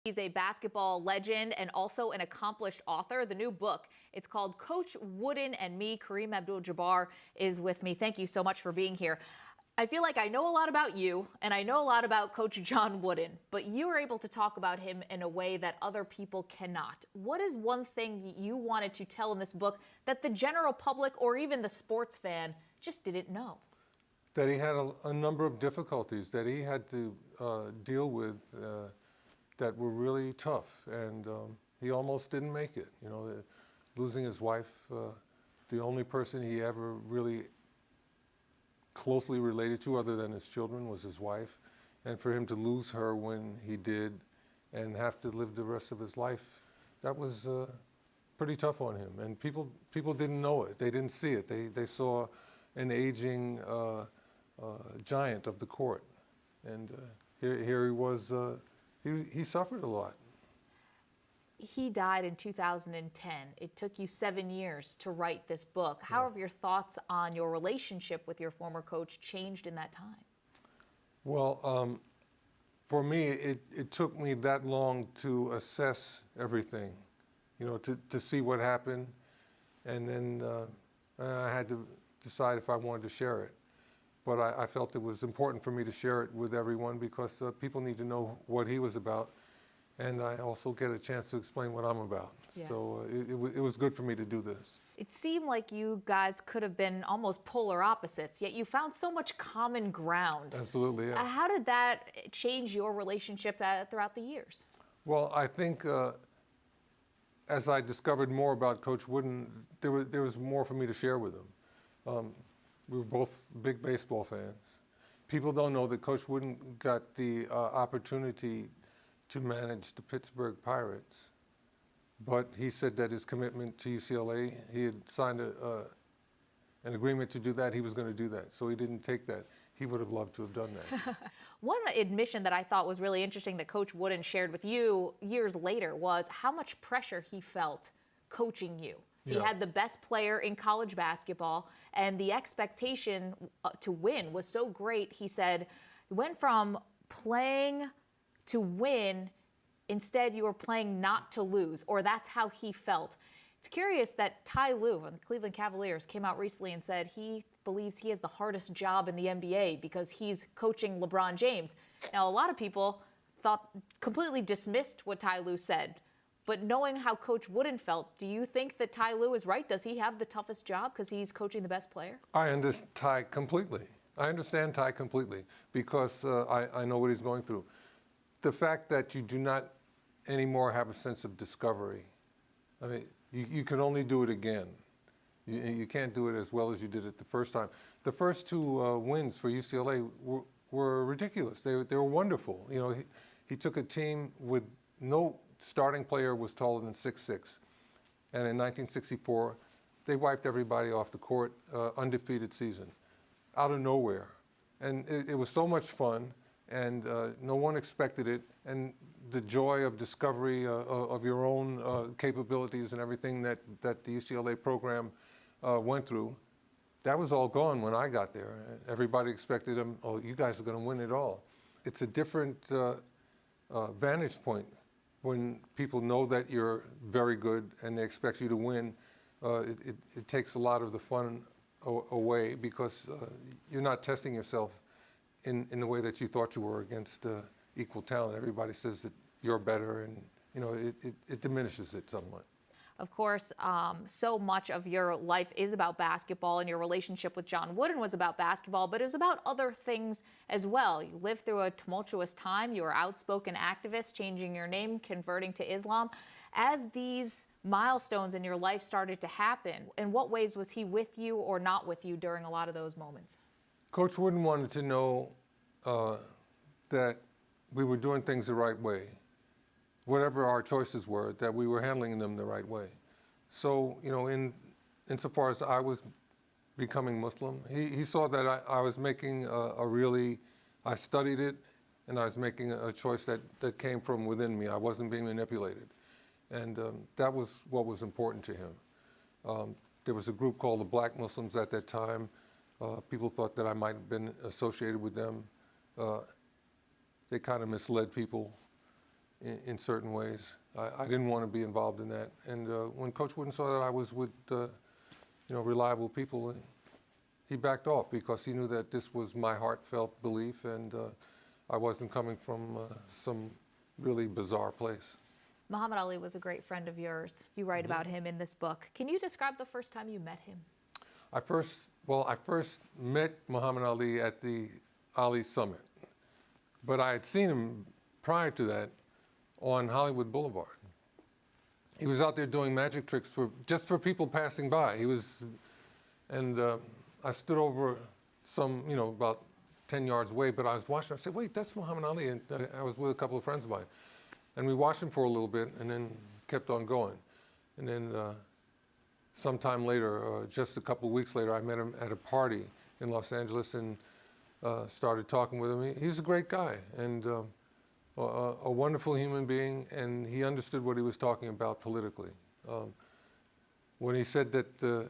He's a basketball legend and also an accomplished author. The new book, it's called Coach Wooden and Me. Kareem Abdul-Jabbar is with me. Thank you so much for being here. I feel like I know a lot about you and I know a lot about Coach John Wooden, but you were able to talk about him in a way that other people cannot. What is one thing you wanted to tell in this book that the general public or even the sports fan just didn't know? That he had a number of difficulties that he had to deal with that were really tough, and he almost didn't make it. You know, losing his wife, the only person he ever really closely related to other than his children was his wife, and for him to lose her when he did and have to live the rest of his life, that was pretty tough on him. And people didn't know it. They didn't see it. They saw an aging giant of the court, and here he was. He suffered a lot. He died in 2010. It took you 7 years to write this book. How have your thoughts on your relationship with your former coach changed in that time? Well, for me, it took me that long to assess everything, you know, to see what happened, and then I had to decide if I wanted to share it. But I felt it was important for me to share it with everyone because people need to know what he was about, and I also get a chance to explain what I'm about. Yeah. So it was good for me to do this. It seemed like you guys could have been almost polar opposites, yet you found so much common ground. Absolutely, yeah. How did that change your relationship throughout the years? Well, I think as I discovered more about Coach Wooden, there was more for me to share with him. We were both big baseball fans. People don't know that Coach Wooden got the opportunity to manage the Pittsburgh Pirates, but he said that his commitment to UCLA, he had signed an agreement to do that. He was going to do that, so he didn't take that. He would have loved to have done that. One admission that I thought was really interesting that Coach Wooden shared with you years later was how much pressure he felt coaching you. He had the best player in college basketball, and the expectation to win was so great. He said, you went from playing to win, instead you were playing not to lose, or that's how he felt. It's curious that Ty Lue from the Cleveland Cavaliers came out recently and said he believes he has the hardest job in the NBA because he's coaching LeBron James. Now, a lot of people completely dismissed what Ty Lue said. But knowing how Coach Wooden felt, do you think that Ty Lue is right? Does he have the toughest job because he's coaching the best player? I understand Ty completely. I understand Ty completely because I know what he's going through. The fact that you do not anymore have a sense of discovery, I mean, you can only do it again. You can't do it as well as you did it the first time. The first two wins for UCLA were ridiculous. They were wonderful. You know, he took a team with no starting player was taller than 6'6", and in 1964, they wiped everybody off the court, undefeated season, out of nowhere. And it was so much fun, and no one expected it, and the joy of discovery of your own capabilities and everything that the UCLA program went through, that was all gone when I got there. Everybody expected them, oh, you guys are going to win it all. It's a different vantage point. When people know that you're very good and they expect you to win, it takes a lot of the fun away because you're not testing yourself in the way that you thought you were against equal talent. Everybody says that you're better, and you know it diminishes it somewhat. Of course, so much of your life is about basketball, and your relationship with John Wooden was about basketball, but it was about other things as well. You lived through a tumultuous time. You were an outspoken activist, changing your name, converting to Islam. As these milestones in your life started to happen, in what ways was he with you or not with you during a lot of those moments? Coach Wooden wanted to know that we were doing things the right way. Whatever our choices were, that we were handling them the right way. So, you know, insofar as I was becoming Muslim, he saw that I was making I studied it, and I was making a choice that came from within me. I wasn't being manipulated. And that was what was important to him. There was a group called the Black Muslims at that time. People thought that I might have been associated with them. They kind of misled people in certain ways. I didn't want to be involved in that. And when Coach Wooden saw that I was with reliable people, he backed off because he knew that this was my heartfelt belief, and I wasn't coming from some really bizarre place. Muhammad Ali was a great friend of yours. You write about him in this book. Can you describe the first time you met him? I first met Muhammad Ali at the Ali Summit, but I had seen him prior to that on Hollywood Boulevard. He was out there doing magic tricks just for people passing by. I stood over about 10 yards away, but I was watching. I said, "Wait, that's Muhammad Ali," and I was with a couple of friends of mine, and we watched him for a little bit, and then kept on going, and then. Sometime later, just a couple of weeks later, I met him at a party in Los Angeles and started talking with him. He was a great guy and a wonderful human being, and he understood what he was talking about politically. When he said that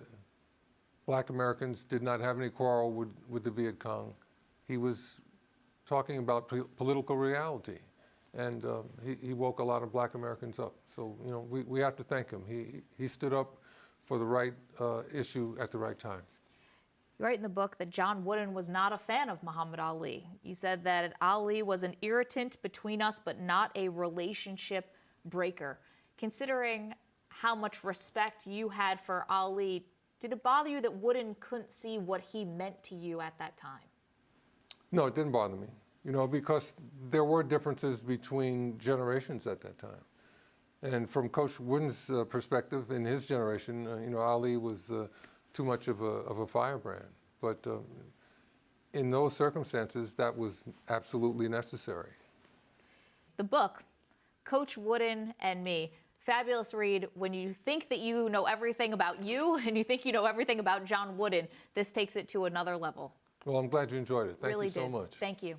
Black Americans did not have any quarrel with the Viet Cong, he was talking about political reality, and he woke a lot of Black Americans up. So we have to thank him. He stood up for the right issue at the right time. You write in the book that John Wooden was not a fan of Muhammad Ali. You said that Ali was an irritant between us, but not a relationship breaker. Considering how much respect you had for Ali, did it bother you that Wooden couldn't see what he meant to you at that time? No, it didn't bother me, because there were differences between generations at that time. And from Coach Wooden's perspective, in his generation, Ali was too much of a firebrand. But in those circumstances, that was absolutely necessary. The book, Coach Wooden and Me, fabulous read. When you think that you know everything about you and you think you know everything about John Wooden, this takes it to another level. Well, I'm glad you enjoyed it. Thank you so much. Thank you.